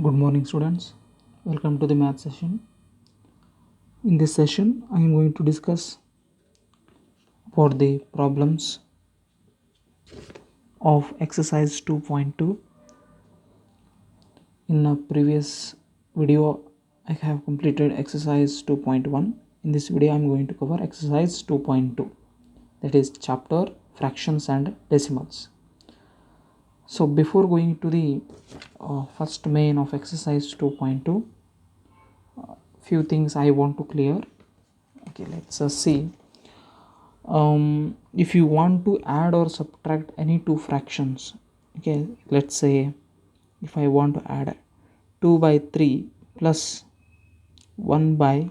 Good morning, students. Welcome to the math session. In this session, I am going to discuss about the problems of exercise 2.2. In a previous video, I have completed exercise 2.1. In this video, I am going to cover exercise 2.2, that is chapter fractions and decimals. So before going to the first main of exercise 2.2, few things I want to clear. Okay, let's see. If you want to add or subtract any two fractions, okay, let's say if I want to add 2 by 3 plus 1 by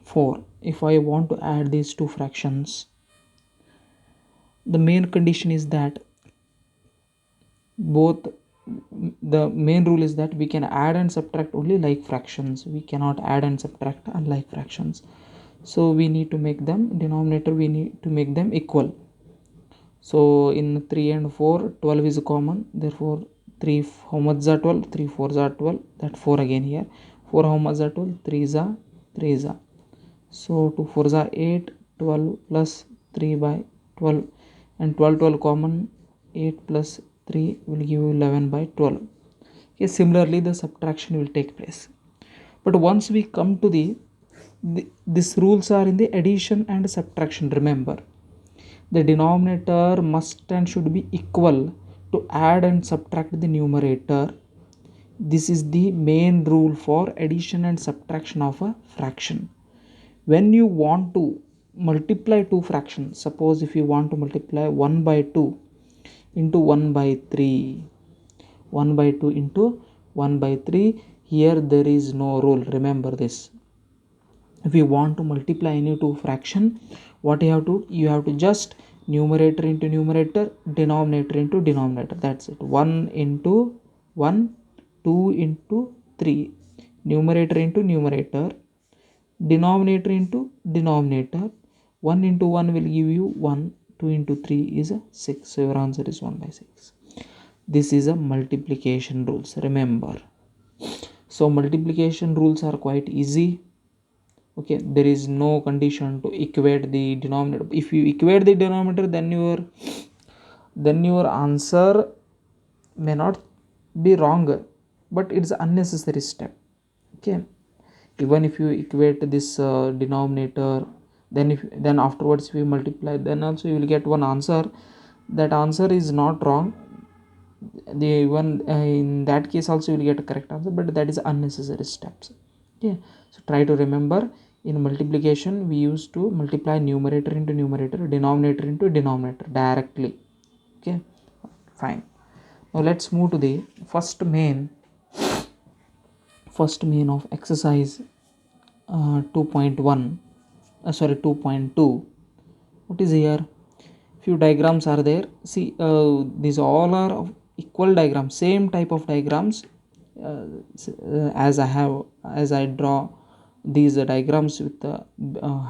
4, if I want to add these two fractions, the main condition is that the main rule is that we can add and subtract only like fractions. We cannot add and subtract unlike fractions. So we need to make them denominator, we need to make them equal. So in 3 and 4, 12 is common, therefore 3 how much are 12, 3 4s are 12, that 4 again here, 4 how much are 12, 3s are 3s are, so 2 4s are 8, 12 plus 3 by 12, and 12 common, 8 plus 3 will give you 11 by 12. Okay, similarly the subtraction will take place. But once we come to these rules are in the addition and subtraction. Remember, the denominator must and should be equal to add and subtract the numerator. This is the main rule for addition and subtraction of a fraction. When you want to multiply two fractions, suppose if you want to multiply 1 by 2 into 1 by 3, 1 by 2 into 1 by 3, here there is no rule. Remember this. If you want to multiply any two fraction, what you have to just numerator into numerator, denominator into denominator, that's it. 1 into 1, 2 into 3, numerator into numerator, denominator into denominator. 1 into 1 will give you 1, 2 into 3 is 6, so your answer is 1 by 6. This is a multiplication rules, remember. So multiplication rules are quite easy. Okay, there is no condition to equate the denominator. If you equate the denominator, then your answer may not be wrong, but it's an unnecessary step. Okay, even if you equate this denominator, then afterwards if you multiply, then also you will get one answer. That answer is not wrong. In that case also you will get a correct answer, but that is unnecessary steps. Okay, so try to remember, in multiplication we used to multiply numerator into numerator, denominator into denominator directly. Okay, fine. Now let's move to the first main of exercise 2.1 2.2. What is here? Few diagrams are there. See, these all are of equal diagrams, same type of diagrams. As I draw these diagrams with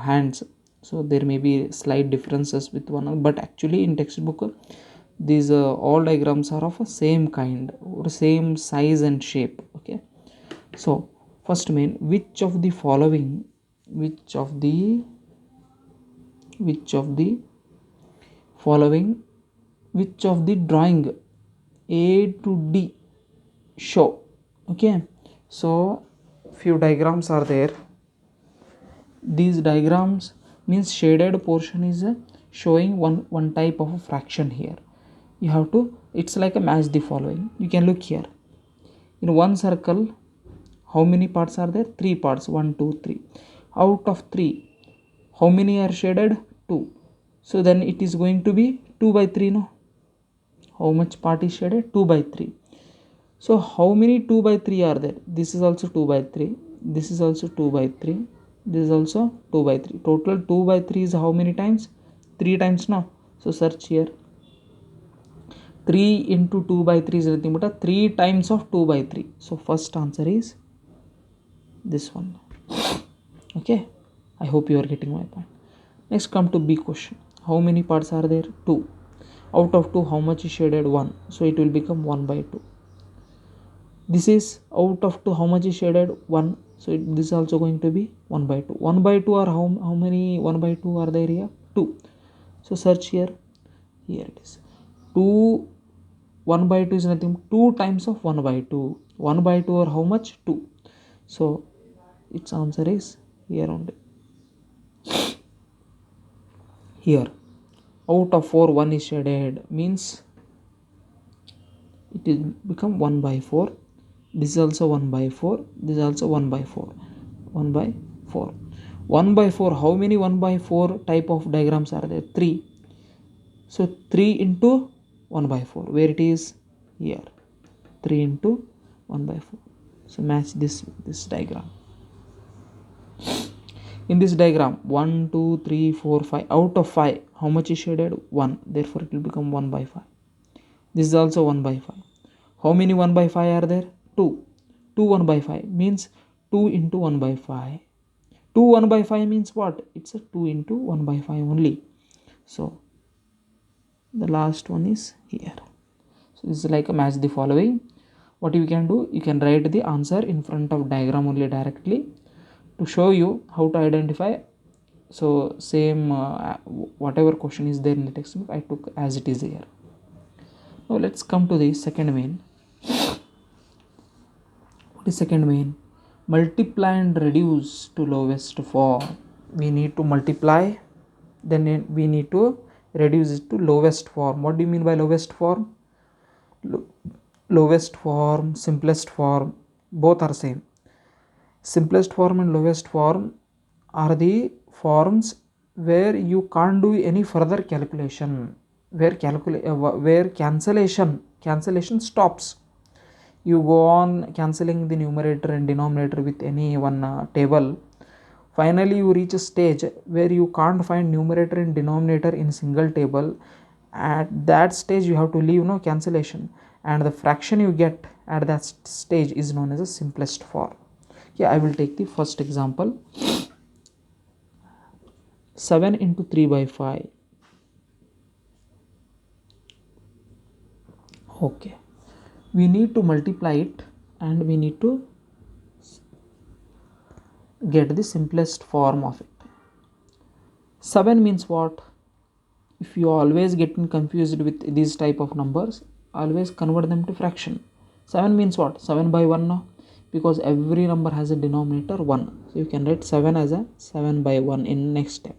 hands, so there may be slight differences with one another, but actually in textbook these all diagrams are of a same kind or same size and shape. Okay, so first main, which of the drawing A to D show. Okay, so few diagrams are there. These diagrams means shaded portion is showing one type of a fraction. Here you have to, it's like a match the following. You can look here. In one circle, how many parts are there? 3 parts. 1 2 3. Out of 3, how many are shaded? 2. So then it is going to be 2 by 3. No, how much part is shaded? 2 by 3. So how many 2 by 3 are there? This is also 2 by 3, this is also 2 by 3, this is also 2 by 3. Total 2 by 3 is how many times? 3 times. Now so search here. 3 into 2 by 3 is nothing but 3 times of 2 by 3. So first answer is this one. Okay, I hope you are getting my point. Next come to B question. How many parts are there? 2. Out of 2, how much is shaded? 1. So it will become 1 by 2. This is out of 2, how much is shaded? 1. So this is also going to be 1 by 2. 1 by 2 are how many 1 by 2 are there here? 2. So search here. Here it is. 2, 1 by 2 is nothing. 2 times of 1 by 2. 1 by 2 are how much? 2. So its answer is here only. Here. Out of 4, 1 is shaded. Means it will become 1 by 4. This is also 1 by 4. This is also 1 by 4. 1 by 4. 1 by 4. How many 1 by 4 type of diagrams are there? 3. So 3 into 1 by 4. Where it is? Here. 3 into 1 by 4. So match this diagram. In this diagram, 1, 2, 3, 4, 5. Out of 5, how much is shaded? 1. Therefore it will become 1 by 5. This is also 1 by 5. How many 1 by 5 are there? 2. 2 1 by 5 means 2 into 1 by 5. 2 1 by 5 means what? It's a 2 into 1 by 5 only. So the last one is here. So this is like a match the following. What you can do, you can write the answer in front of diagram only directly to show you how to identify. So same whatever question is there in the textbook, I took as it is here. Now let's come to the second main. What is second main? Multiply and reduce to lowest form. We need to multiply, then we need to reduce it to lowest form. What do you mean by lowest form? Lowest form, simplest form, both are same. Simplest form and lowest form are the forms where you can't do any further calculation, where cancellation stops. You go on cancelling the numerator and denominator with any one table. Finally you reach a stage where you can't find numerator and denominator in single table. At that stage you have to leave no cancellation, and the fraction you get at that stage is known as the simplest form. Yeah, I will take the first example. 7 into 3 by 5. Okay, we need to multiply it and we need to get the simplest form of it. 7 means what? If you always getting confused with these type of numbers, always convert them to fraction. 7 means what? 7 by 1 now, because every number has a denominator 1. So you can write 7 as a 7 by 1 in next step,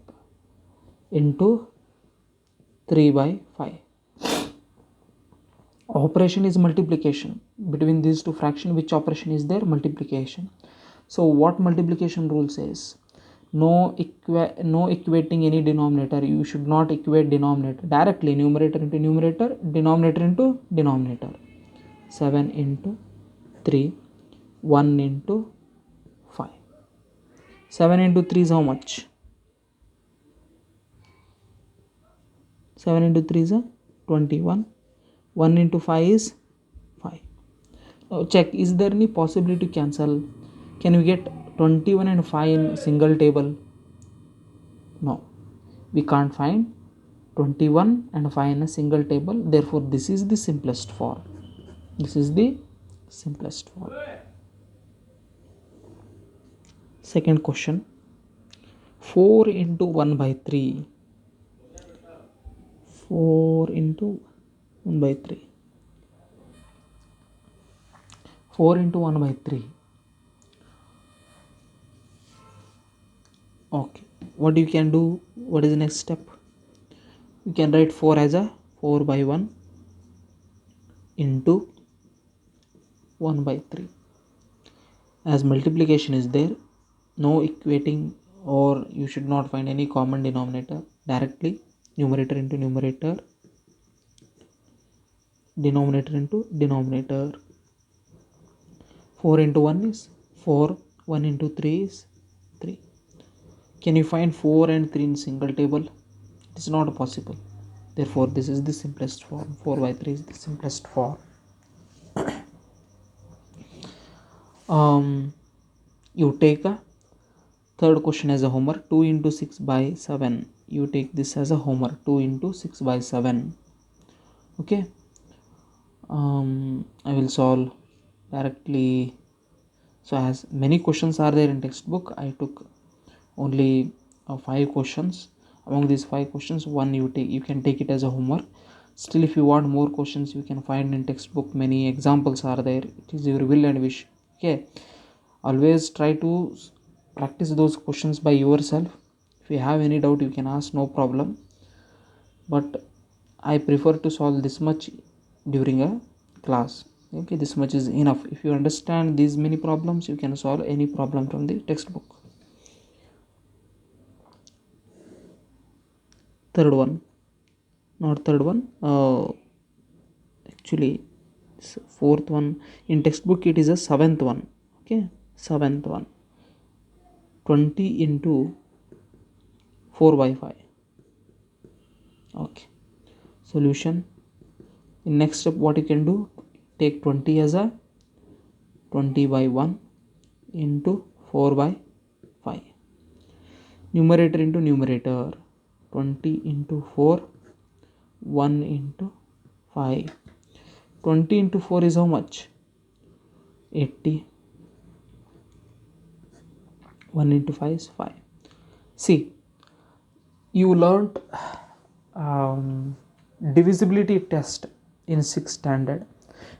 into 3 by 5. Operation is multiplication. Between these two fractions, which operation is there? Multiplication. So what multiplication rule says? No equating any denominator. You should not equate denominator directly. Numerator into numerator, denominator into denominator. 7 into 3, 1 into 5. 7 into 3 is how much? 7 into 3 is 21. 1 into 5 is 5. Now check, is there any possibility to cancel? Can we get 21 and 5 in single table? No, we can't find 21 and 5 in a single table. Therefore this is the simplest form. This is the simplest form. Second question. 4 into 1 by 3. 4 into 1 by 3. 4 into 1 by 3. Okay, what you can do? What is the next step? You can write 4 as a 4 by 1 into 1 by 3. As multiplication is there, no equating, or you should not find any common denominator. Directly numerator into numerator, denominator into denominator. 4 into 1 is 4, 1 into 3 is 3. Can you find 4 and 3 in single table? It is not possible. Therefore this is the simplest form. 4 by 3 is the simplest form. You take a third question as a homework. 2 into 6 by 7. You take this as a homework. 2 into 6 by 7. Okay, I will solve directly. So as many questions are there in textbook, I took only 5 questions. Among these 5 questions, one you can take it as a homework. Still, if you want more questions, you can find in textbook. Many examples are there. It is your will and wish. Okay, always try to practice those questions by yourself. If you have any doubt, you can ask, no problem. But I prefer to solve this much during a class. Okay, this much is enough. If you understand these many problems, you can solve any problem from the textbook. Third one, not third one, actually fourth one. In textbook it is a seventh one. Okay, seventh one, 20 into 4 by 5. Okay, solution. In next step, what you can do, take 20 as a 20 by 1 into 4 by 5. Numerator into numerator, 20 into 4, 1 into 5. 20 into 4 is how much? 80. 1 into 5 is 5. See, you learnt divisibility test in 6th standard,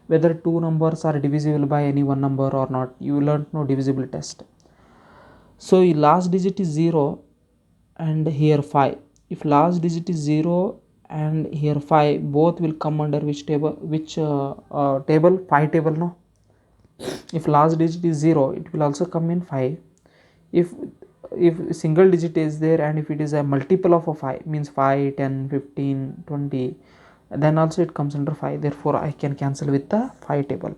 whether two numbers are divisible by any one number or not. You learnt no divisibility test. So last digit is 0 and here 5. If last digit is 0 and here 5, both will come under which table? Table? 5 table, no? If last digit is 0, it will also come in 5. If single digit is there and if it is a multiple of a 5, means 5, 10, 15, 20, then also it comes under 5. Therefore I can cancel with the 5 table.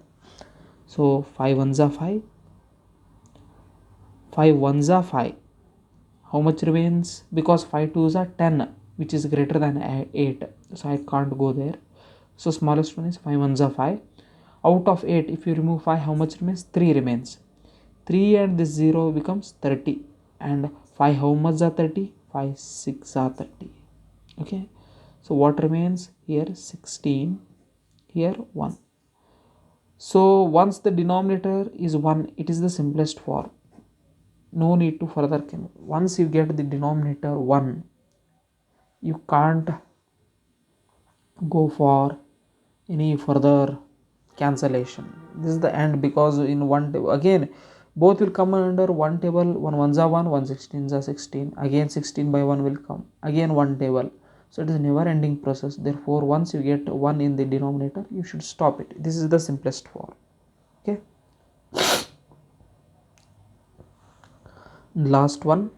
So 5 ones are 5, 5 ones are 5. How much remains? Because 5 twos are 10, which is greater than 8, so I can't go there. So smallest one is 5 ones are 5. Out of 8, if you remove 5, how much remains? 3 remains. 3 and this 0 becomes 30. And 5 how much are 30? 5 6 are 30. Okay, so what remains here? 16, here 1. So once the denominator is 1, it is the simplest form. No need to further. Once you get the denominator 1, you can't go for any further cancellation. This is the end, because in one again both will come under one table. 1 ones are 1, 1 16s are 16, again 16 by 1 will come, again one table. So it is a never ending process. Therefore once you get 1 in the denominator, you should stop it. This is the simplest form. Okay, last one,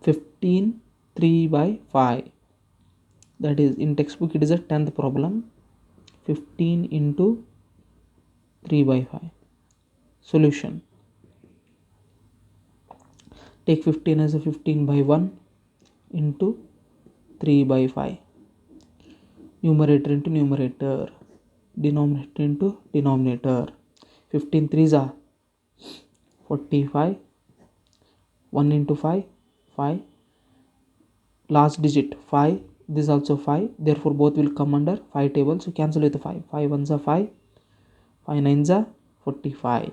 fifteen 3 by 5. That is, in textbook it is a 10th problem. 15 into 3 by 5. Solution. Take 15 as a 15 by 1 into 3 by 5. Numerator into numerator, denominator into denominator. 15 threes are 45. 1 into 5, 5. Last digit 5. This is also 5. Therefore both will come under 5 table. So cancel with 5. 5 ones are 5. 5 nines are 45.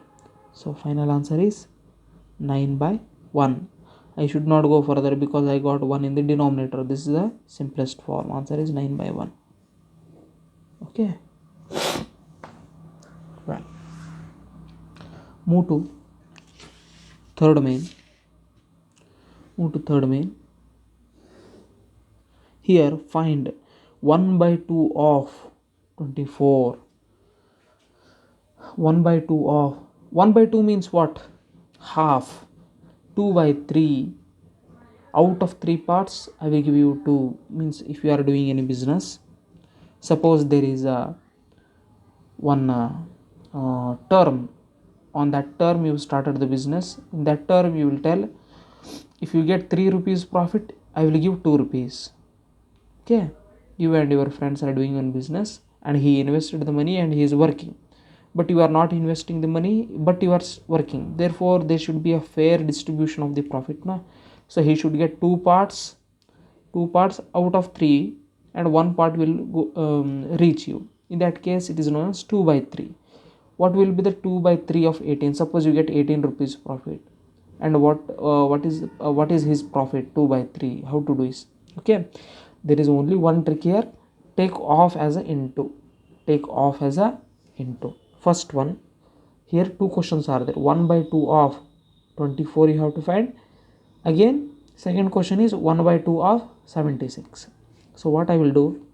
So final answer is 9 by 1. I should not go further because I got 1 in the denominator. This is the simplest form. Answer is 9 by 1. Okay. Well, move to third main. Here find 1 by 2 of 24. 1 by 2 of 1 by 2 means what? Half. 2 by 3. Out of 3 parts, I will give you 2. Means if you are doing any business, suppose there is a one term. On that term you started the business. In that term you will tell, if you get 3 rupees profit, I will give 2 rupees. Okay, you and your friends are doing one business and he invested the money and he is working, but you are not investing the money, but you are working. Therefore there should be a fair distribution of the profit, no? So he should get two parts out of 3, and one part will reach you. In that case it is known as 2 by 3. What will be the 2 by 3 of 18? Suppose you get 18 rupees profit, and what is his profit? 2 by 3. How to do this? Okay, there is only one trick here. Take off as a into. Take off as a into. First one, here two questions are there. 1 by 2 of 24 you have to find. Again, second question is 1 by 2 of 76. So what I will do,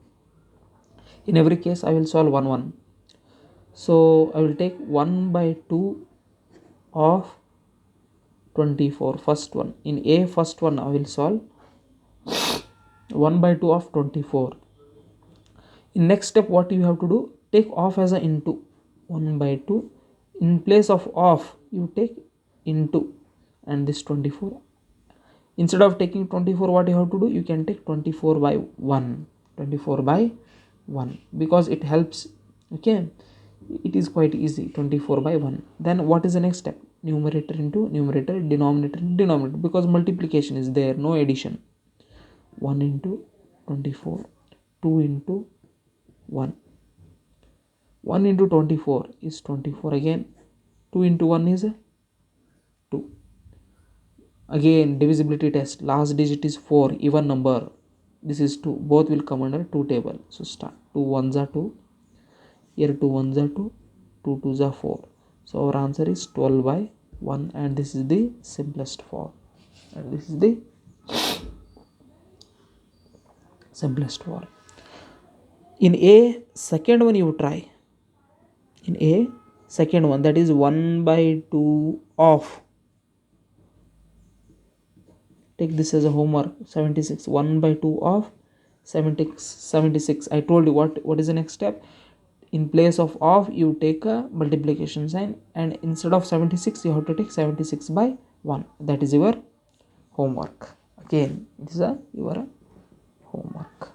in every case I will solve 1 so I will take 1 by 2 of 24, first one. In a first one I will solve 1 by 2 of 24. In next step what you have to do, take off as a into. 1 by 2, in place of off you take into, and this 24. Instead of taking 24, what you have to do, you can take 24 by 1. 24 by 1, because it helps. Okay, it is quite easy. 24 by 1. Then what is the next step? Numerator into numerator, denominator into denominator, because multiplication is there, no addition. 1 into 24, 2 into 1. 1 into 24 is 24 again. 2 into 1 is 2. Again, divisibility test. Last digit is 4, even number. This is 2. Both will come under 2 table. So start. 2 ones are 2. Here 2 ones are 2. 2 twos are 4. So our answer is 12 by 1, and this is the simplest form. And this is the simplest form. In a second one you try. In a second one, that is 1 by 2 of, take this as a homework, 76. 1 by 2 of 76. I told you what is the next step. In place of you take a multiplication sign, and instead of 76 you have to take 76 by 1. That is your homework. Again, this is your homework.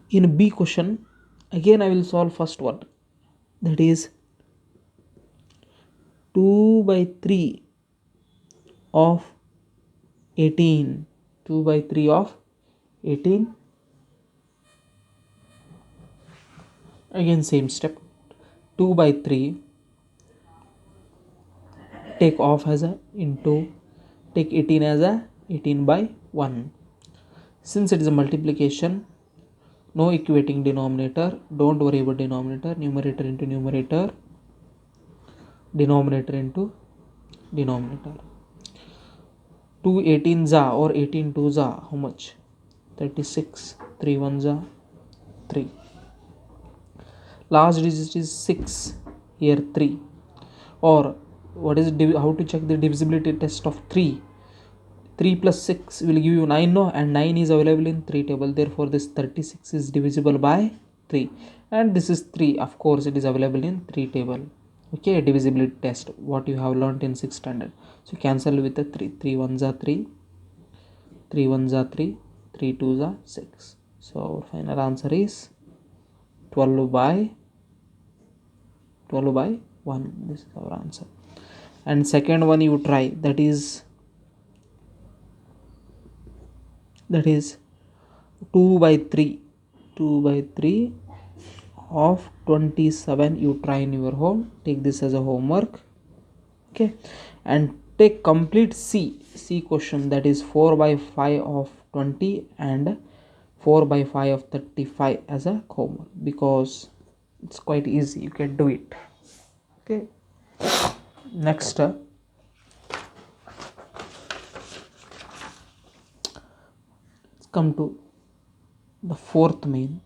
In B question, again I will solve first one, that is 2 by 3 of 18. 2 by 3 of 18. Again same step. 2 by 3, take off as a into, take 18 as a 18 by 1. Since it is a multiplication, no equating denominator, don't worry about denominator. Numerator into numerator, denominator into denominator. 2 18s are, or 18 2s are, how much? 36. 3 1s are 3. Last digit is 6, here 3. Or what is how to check the divisibility test of 3? 3 plus 6 will give you 9, no? And 9 is available in 3 table. Therefore this 36 is divisible by 3, and this is 3. Of course it is available in 3 table. Okay, divisibility test, what you have learnt in 6th standard. So cancel with the 3. 3 1s are 3, 3 1s are 3, 3 2s are 6. So our final answer is 12 by 1. This is our answer. And second one you try, that is 2 by 3. 2 by 3 of 27. You try in your home. Take this as a homework. Okay, and take complete C question, that is 4 by 5 of 20 and 4 by 5 of 35 as a homework, because it's quite easy, you can do it. Okay, next let's come to the fourth main.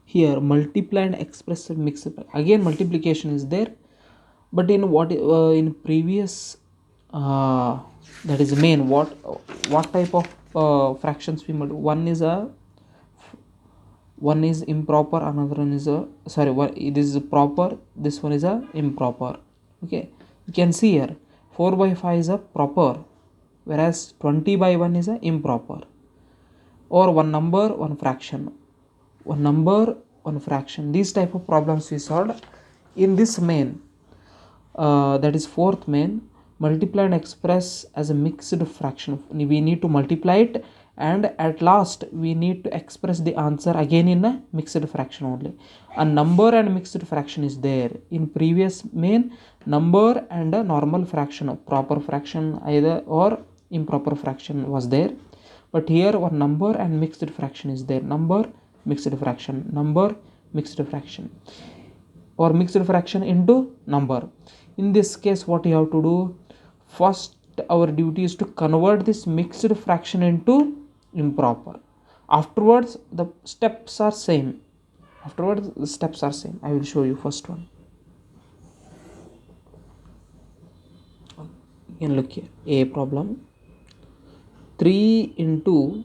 Here multiply and express mixed. Again multiplication is there, but in in previous that is main, what type of fractions we multiply? One is improper, another one is it is proper, this one is a improper. Okay, you can see here 4 by 5 is a proper, whereas 20 by 1 is a improper. Or one number, one fraction. one number, one fraction. These type of problems we solved in this main, that is fourth main, multiply and express as a mixed fraction. We need to multiply it, and at last we need to express the answer again in a mixed fraction only. A number and mixed fraction is there. In previous main, number and a normal fraction, a proper fraction either or improper fraction was there, but here one number and mixed fraction is there. Number, mixed fraction, number, mixed fraction, or mixed fraction into number. In this case, what you have to do, first our duty is to convert this mixed fraction into improper. Afterwards the steps are same. I will show you first one. You can look here, a problem. 3 into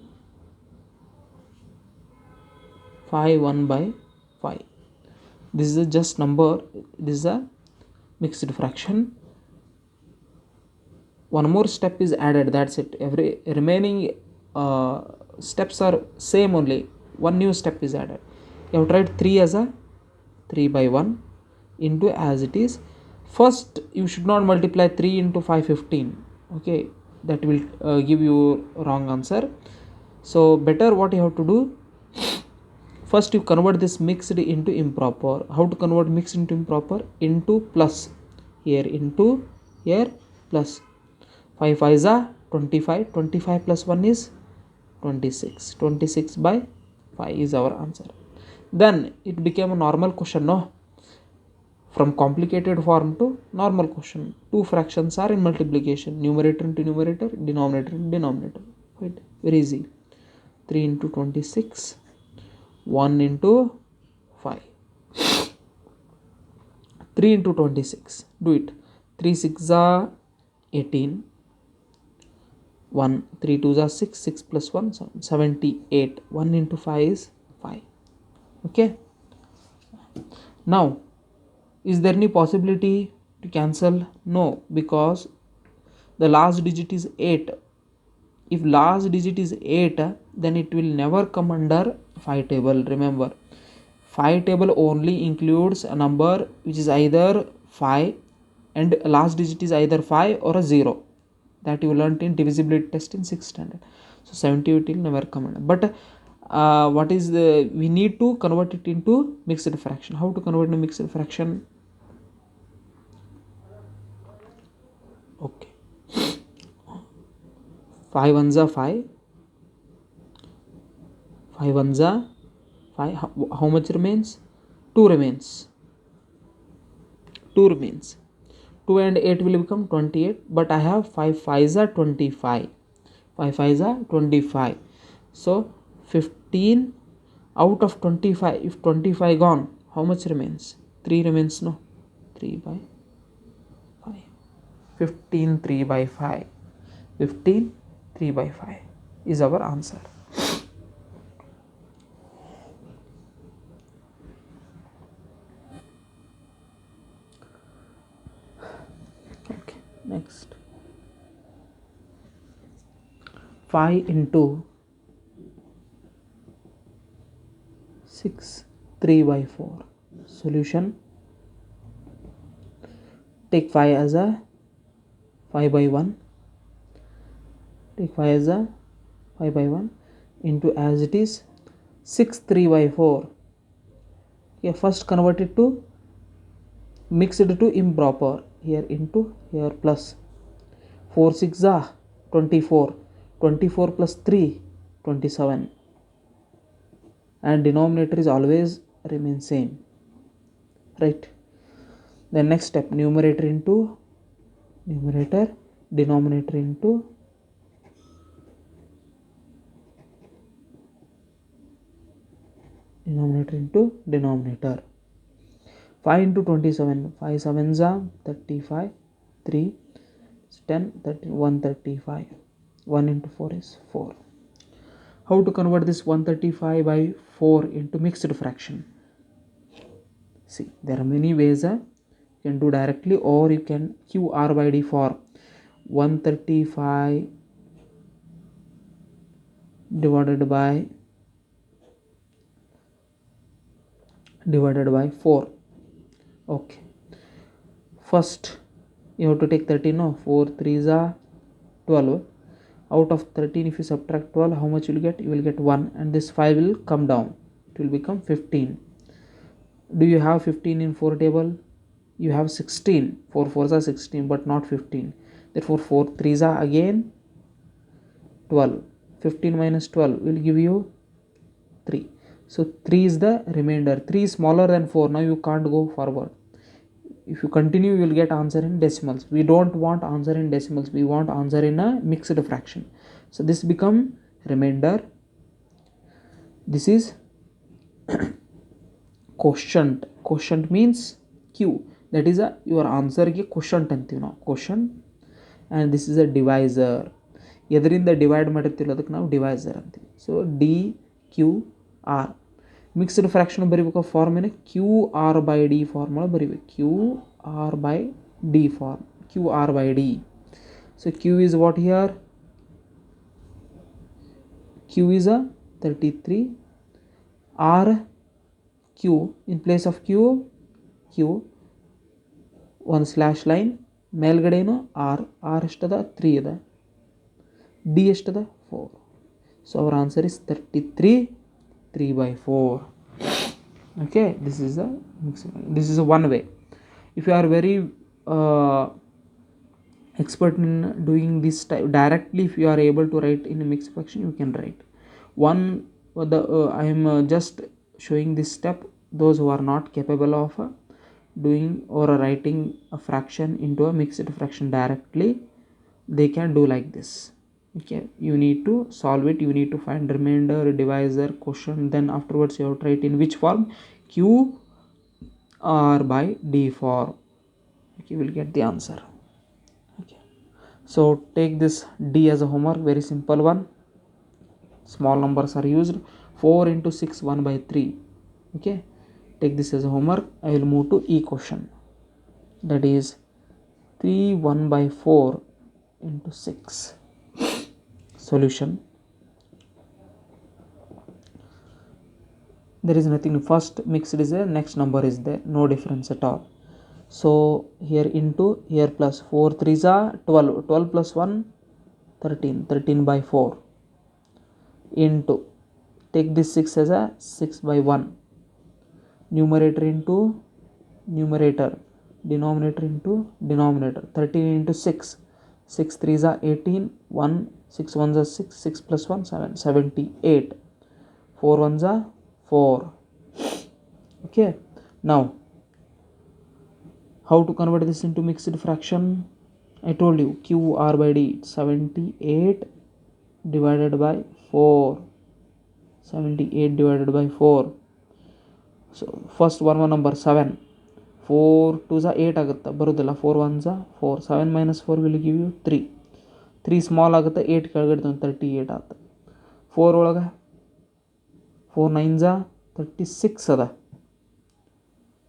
5 1 by 5. This is a just number, this is a mixed fraction. One more step is added, that's it. Every remaining steps are same only. One new step is added. You have tried 3 as a 3 by 1 into as it is. First you should not multiply 3 into 5 15. Okay, that will give you wrong answer. So better what you have to do, first you convert this mixed into improper. How to convert mixed into improper? Into plus, here into, here plus. 5 5 is a 25, 25 plus 1 is 26, 26 by 5 is our answer. Then it became a normal question, no? From complicated form to normal question. Two fractions are in multiplication, numerator into numerator, denominator into denominator. Right? Very easy. 3 into 26, 1 into 5. 3 into 26, do it. 3 6 are 18, 1 3 2 are 6, 6 plus 1 78. 1 into 5 is 5. Okay, now is there any possibility to cancel? No, because the last digit is 8. If last digit is 8, then it will never come under 5 table. Remember, 5 table only includes a number which is either 5 and last digit is either 5 or a 0. That you learnt in divisibility test in 6th standard. So 78 will never come under. But what is the, we need to convert it into mixed fraction. How to convert into mixed fraction? Okay, 5 ones are 5, 5 ones are 5. How much remains? 2 remains. 2 remains. 2 and 8 will become 28, but I have 5 5s are 25. 5 5s are 25. So 15 out of 25. If 25 gone, how much remains? 3 remains, no? 3 by 5. 15 3 by 5. 15 3 by 5 is our answer. Okay, next. 5 into 6 3 by 4. Solution. Take 5 as a 5 by 1. Take 5 as a 5 by 1 into as it is 6 3 by 4. Okay, first convert it to mixed to improper. Here into, here plus. 4 6 are 24. 24 plus 3 27. And denominator is always remain same. Right? Then next step, numerator into numerator, denominator into denominator. 5 into 27, 5 sevens are 35, 3 10 30, 135. 1 into 4 is 4. How to convert this 135 by 4 into mixed fraction? See, there are many ways. You can do directly, or you can q r by d for 135 divided by divided by 4. Okay, first you have to take 13. No, 4 3s are 12. Out of 13, if you subtract 12, how much you will get? You will get 1, and this 5 will come down. It will become 15. Do you have 15 in 4 table? You have 16. 4 4s are 16, but not 15. Therefore 4 3s are again 12. 15 minus 12 will give you 3. So 3 is the remainder. 3 is smaller than 4. Now you can't go forward. If you continue, you will get answer in decimals. We don't want answer in decimals. We want answer in a mixed fraction. So this become remainder. This is quotient. Quotient means q. That is your answer ಗೆ quotient ಅಂತೀವಿ ನಾವು, quotient. And this is a divisor. ಎದರಿಂದ divide ಮಾಡಿರ್ತಿಲ್ಲ ಅದಕ್ಕೆ ನಾವು divisor ಅಂತೀವಿ. So D Q R. Mixed fraction ಬರೀಬೇಕು form ಏನೇ, Q R by D formula ಬರೀಬೇಕು. Q R by D form, Q R by D. So Q is what here? Q is a 33. R Q, in place of Q Q, ಒಂದು slash line ಮೇಲ್ಗಡೆನೂ R. R ಎಷ್ಟದ? 3 ಅದ. D ಎಷ್ಟದ? 4. So our answer is 33 3/4. Okay, this is a one way. If you are very expert in doing this type directly, if you are able to write in a mixed fraction, you can write one. I am just showing this step. Those who are not capable of doing or writing a fraction into a mixed fraction directly, they can do like this. Okay, you need to solve it. You need to find remainder, divisor, quotient. Then afterwards you have to write in which form? Q R by D form. Okay, you will get the answer. Okay, so take this D as a homework. Very simple one. Small numbers are used. 4 into 6 1/3. Okay, take this as a homework. I will move to E question. That is 3 1/4 into 6. Solution. There is nothing. First mixed is there, next number is there, no difference at all. So here into, here plus. 4 3s are 12. 12 plus 1 13. 13/4 into, take this 6 as a 6/1. Numerator into numerator, denominator into denominator. 13 into 6. 6 3s are 18. 1 6 1s are 6. 6 plus 1 7. 78. 4 1s are 4. Okay, now how to convert this into mixed fraction? I told you q r by d. 78 divided by 4. 78 divided by 4. So first one number 7. 4 2s are 8 ಆಗುತ್ತೆ, ಬರೋದಿಲ್ಲ. 4 1s are 4. 7 minus 4 will give you 3. 3 small ಆಗುತ್ತೆ, 8 ಕೆಳಗಡೆ 38 ಆಗುತ್ತೆ. 4 ಒಳಗೆ 4 9s are 36 ಅದ.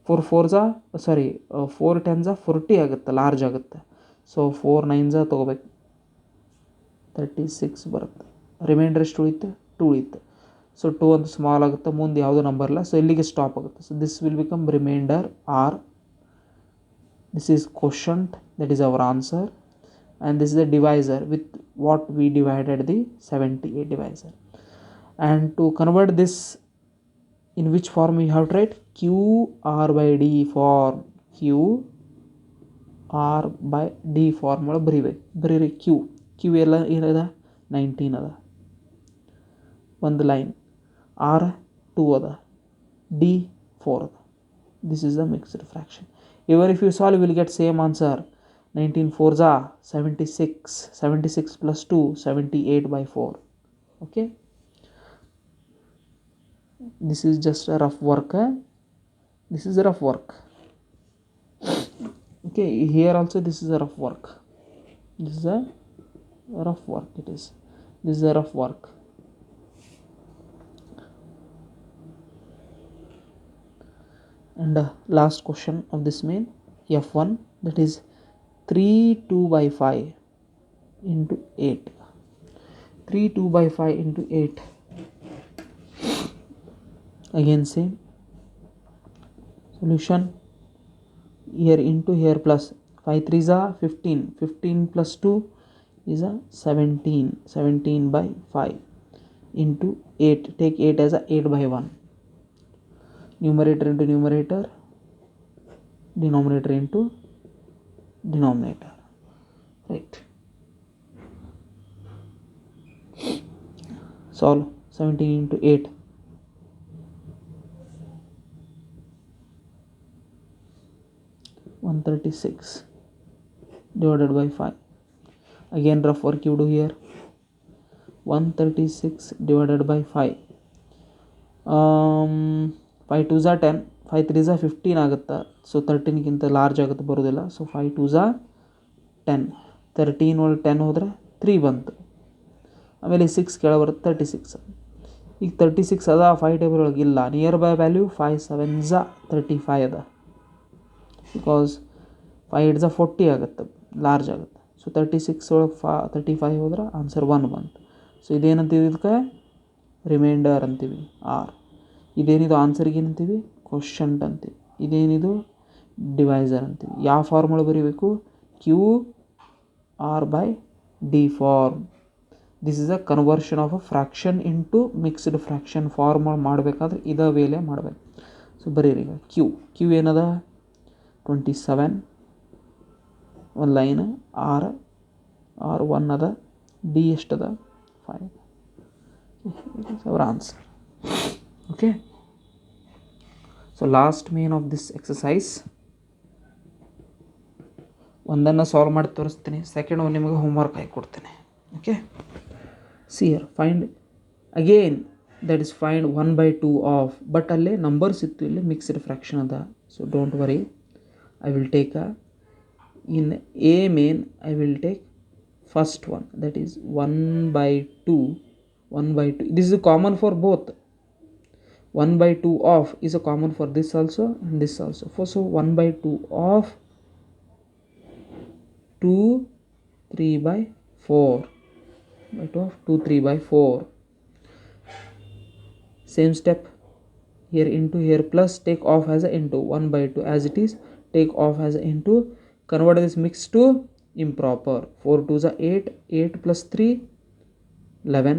4 4s are 4 10s are 40 ಆಗುತ್ತೆ, large ಆಗುತ್ತೆ. So 4 9s are ತೊಗೋಬೇಕು, 36 ಬರುತ್ತೆ. ರಿಮೈಂಡರ್ ಎಷ್ಟು ಉಳಿತು? 2 ಉಳಿತು. ಸೊ 2 ಅಂತ ಸ್ಮಾಲ್ ಆಗುತ್ತೆ, ಮುಂದೆ ಯಾವುದೋ ನಂಬರ್ ಇಲ್ಲ, ಸೊ ಇಲ್ಲಿಗೆ ಸ್ಟಾಪ್ ಆಗುತ್ತೆ. So this will become remainder R. This is quotient, that is our answer. And this is the divisor with what we divided the 78 divisor. And to convert this, in which form we have to write? Q R by D form. Q R by D formula ಬರೀರಿ. Q ಎಲ್ಲ ಏನದ? 19 ಅದ, ಒಂದು line. R 2 ಅದ, D 4 ಅದ. This is the mixed fraction. Even if you solve, you will get same answer. 19 4s are 76. 76 plus 2 78/4. Okay, this is just a rough work. This is a rough work. Okay, here also this is a rough work. This is a rough work. This is a rough work. And last question of this main, F1, that is 3 2/5 into 8. 3 2/5 into 8. Again same. solution, here into here plus 5 3s are 15, 15 plus 2 is a 17, 17 by 5 into 8, take 8 as a 8 by 1, numerator into numerator, denominator into denominator, right? Solve 17 into 8, 136 divided by 5. Again rough work you do here. 136 divided by 5. 5 2s are 10, 5 3s are 15 ಆಗುತ್ತಾ. So 13ಗಿಂತ large ಆಗುತ್ತೆ, ಬರೋದಿಲ್ಲ. So 5 2s are 10, 13 ಒಳಗೆ 10 ಹೋದರೆ 3 ಬಂತು. ಆಮೇಲೆ 6 ಕೆಳಗೆ ಬರುತ್ತೆ 36. ಈಗ 36 ಅದ 5 ಟೇಬಲ್ ಒಳಗೆ ಇಲ್ಲ. Near by value 5 7s are 35 ಅದ, ಬಿಕಾಸ್ 5 8s are 40 ಆಗುತ್ತೆ, ಲಾರ್ಜ್ ಆಗುತ್ತೆ. ಸೊ 36 ಒಳಗೆ 35 ಹೋದ್ರೆ ಆನ್ಸರ್ 1 ಬಂತು. ಸೊ ಇದೇನಂತೀವಿ, ಇದಕ್ಕೆ ರಿಮೈಂಡರ್ ಅಂತೀವಿ ಆರ್. ಇದೇನಿದು ಆನ್ಸರ್ಗೆ ಏನಂತೀವಿ, ಕ್ವಶಂಟ್ ಅಂತೀವಿ. ಇದೇನಿದು ಡಿವೈಸರ್ ಅಂತೀವಿ. ಯಾವ ಫಾರ್ಮುಲಾ ಬರೀಬೇಕು, Q R by D form. This is a conversion of a fraction into mixed fraction. Formula ಮಾಡಬೇಕಾದ್ರೆ ಇದೇ ವೇಲೆ ಮಾಡಬೇಕು. ಸೊ ಬರೀರಿ ಈಗ ಕ್ಯೂ ಏನದ 27, ಒಂದು ಲೈನ್ ಆರ್ 1 ಅದ, D ಎಷ್ಟದ 5. our answer. Okay, so last main of this exercise ಒಂದನ್ನು ಸಾಲ್ವ್ ಮಾಡಿ ತೋರಿಸ್ತೀನಿ, ಸೆಕೆಂಡ್ ಒಂದು ನಿಮಗೆ ಹೋಮ್ವರ್ಕ್ ಆಗಿ ಕೊಡ್ತೇನೆ. Okay, see here find again, that is find 1/2 of, but ಅಲ್ಲೇ ನಂಬರ್ಸ್ ಇತ್ತು, ಇಲ್ಲಿ ಮಿಕ್ಸ್ಡ್ ಫ್ರ್ಯಾಕ್ಷನ್ ಅದ. So don't worry, I will take in a main, I will take first one, that is 1/2. 1/2, this is common for both. 1/2 of is a common for this also and this also. So 1/2 of 2 3/4, 2 3/4. Same step here, into here plus, take off as a into, 1/2 as it is, take off as a into, convert this mix to improper. 4 2s are 8, 8 plus 3 11,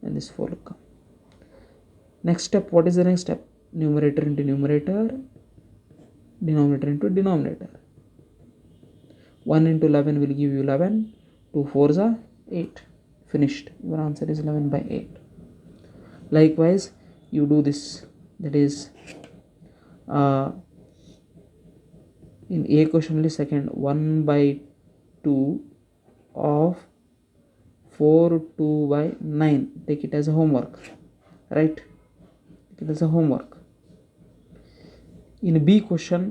and this 4 will come. Next step, what is the next step? Numerator into numerator, denominator into denominator. 1 into 11 will give you 11, 2 4s are 8. Finished. Your answer is 11/8. Likewise, you do this, that is in A question only, second 1/2 of 4 2/9. Take it as a homework, right? Take it as a homework. In B question,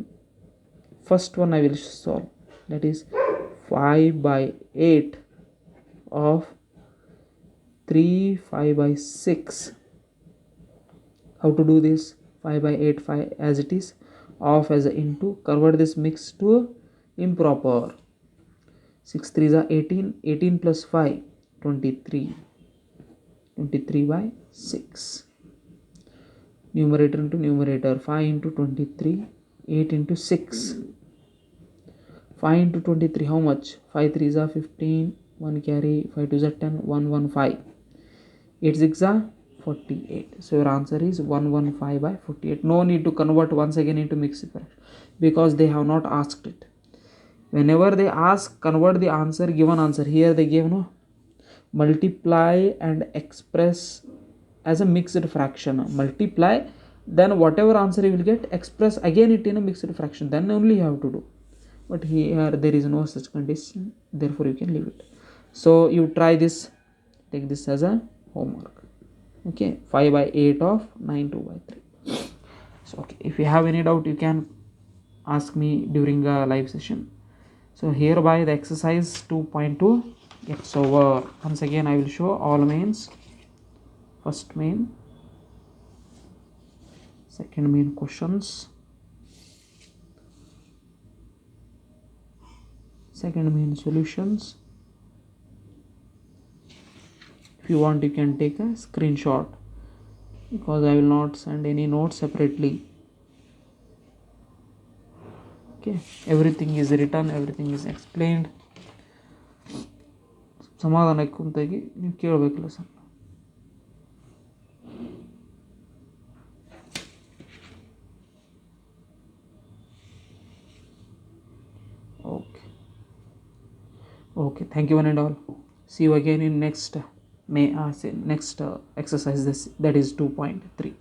first one I will solve, that is 5/8 of 3 5/6. How to do this? 5/8, 5 as it is, off as a into, convert this mix to improper. 6 3s are 18, 18 plus 5 23, 23/6. Numerator into numerator, 5 into 23, 8 into 6. 5 into 23, how much? 5 3s are 15, 1 carry, 5 2s are 10, 1 1 5, 8 6 are 48. So your answer is 115/48. No need to convert once again into mixed fraction, because they have not asked it. Whenever they ask, convert the answer, given answer. Here they gave no, multiply and express as a mixed fraction. Multiply, then whatever answer you will get, express again it in a mixed fraction, then only you have to do. But here there is no such condition, therefore you can leave it. So you try this, take this as a homework. Okay, 5/8 of 9 2/3. So okay, if you have any doubt, you can ask me during a live session. So hereby the exercise 2.2 gets over. Once again I will show all mains. First main, second main questions, second main solutions. If you want, you can take a screenshot, because I will not send any notes separately. Okay, everything is written, everything is explained. ಸಮಾಧಾನಕ್ಕೆ ಕುಂತಾಗಿ ನೀವು ಕೇಳಬೇಕಿಲ್ಲ sir. Okay. Okay, thank you one and all. See you again in next next exercise, this that is 2.3.